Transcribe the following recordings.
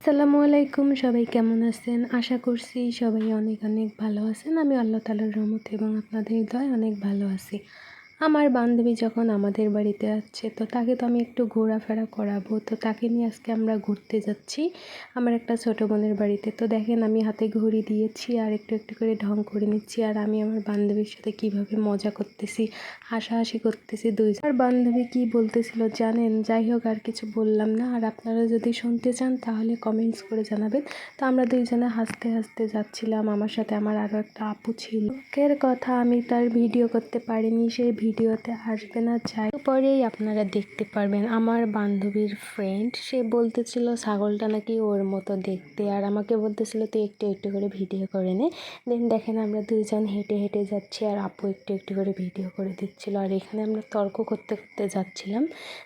আসসালামু আলাইকুম, সবাই কেমন আছেন? আশা করছি সবাই অনেক অনেক ভালো আছেন। আমি আল্লাহ তাআলার রহমতে এবং আপনাদের দয়ায় অনেক ভালো আছি। আমার বান্ধবী যখন আমাদের বাড়িতে আসছে তো তাকে তো আমি একটু ঘোরাফেরা করাবো, তো তাকে নিয়ে আজকে আমরা ঘুরতে যাচ্ছি আমার একটা ছোটো বোনের বাড়িতে। তো দেখেন আমি হাতে ঘড়ি দিয়েছি আর একটু একটু করে ঢং করে নিচ্ছি, আর আমি আমার বান্ধবীর সাথে কিভাবে মজা করতেছি, হাসাহাসি করতেছি দুইজন। আর বান্ধবী কি বলতেছিল জানেন? যাই হোক, আর কিছু বললাম না। আর আপনারা যদি শুনতে চান তাহলে কমেন্টস করে জানাবেন। তো আমরা দুইজনে হাসতে হাসতে যাচ্ছিলাম, আমার সাথে আমার আরও একটা আপু ছিল। এর কথা আমি তার ভিডিও করতে পারিনি, সেই ভিডিওতে আসবে না, যাই পরেই আপনারা দেখতে পারবেন। আমার বান্ধবীর ফ্রেন্ড সে বলতেছিল ছাগলটা নাকি ওর মতো দেখতে, আর আমাকে বলতেছিল তুই একটু একটু করে ভিডিও করে নে। দেন দেখেন আমরা দুইজন হেঁটে হেঁটে যাচ্ছি আর আপু একটু একটু করে ভিডিও করে দিচ্ছিল, আর এখানে আমরা তর্ক করতে করতে যাচ্ছিলাম।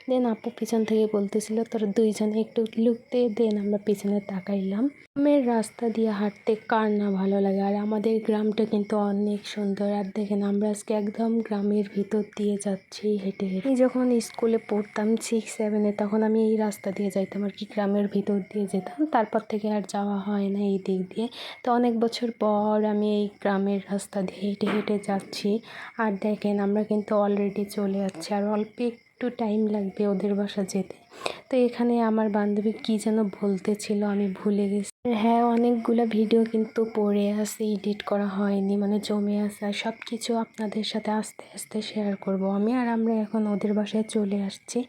দেন আপু পিছন থেকে বলতেছিল তোরা দুইজনে একটু লুক দে। দেন আমরা পিছনে তাকাইলাম। গ্রামের রাস্তা দিয়ে হাঁটতে কার না ভালো লাগে, আর আমাদের গ্রামটা কিন্তু অনেক সুন্দর। আর দেখেন আমরা আজকে একদম গ্রামের ভিতর দিয়ে যাচ্ছি হেঁটে হেঁটে। আমি যখন স্কুলে পড়তাম 6-7-এ তখন আমি এই রাস্তা দিয়ে যাইতাম আর কি, গ্রামের ভিতর দিয়ে যেতাম। তারপর থেকে আর যাওয়া হয় না এই দিক দিয়ে। তো অনেক বছর পর আমি এই গ্রামের রাস্তা দিয়ে হেঁটে হেঁটে যাচ্ছি। আর দেখেন আমরা কিন্তু অলরেডি চলে যাচ্ছি, আর অল্প একটু টাইম লাগবে ওদের বাসা যেতে। তো এখানে আমার বান্ধবী কী যেন বলতেছিল, আমি ভুলে গেছি। হ্যাঁ, অনেকগুলো ভিডিও কিন্তু পড়ে আছে, এডিট করা হয়নি, মানে জমে আছে। আর সব কিছু আপনাদের সাথে আস্তে আস্তে শেয়ার করব আমি। আর আমরা এখন ওদের বাসায় চলে আসছি,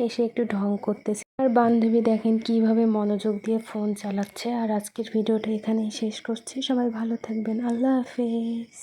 এসে একটু ঢং করতেছি। আর বান্ধবী দেখেন কিভাবে মনোযোগ দিয়ে ফোন চালাচ্ছে। আর আজকের ভিডিওটা এখানেই শেষ করছি। সবাই ভালো থাকবেন, আল্লাহ হাফেজ।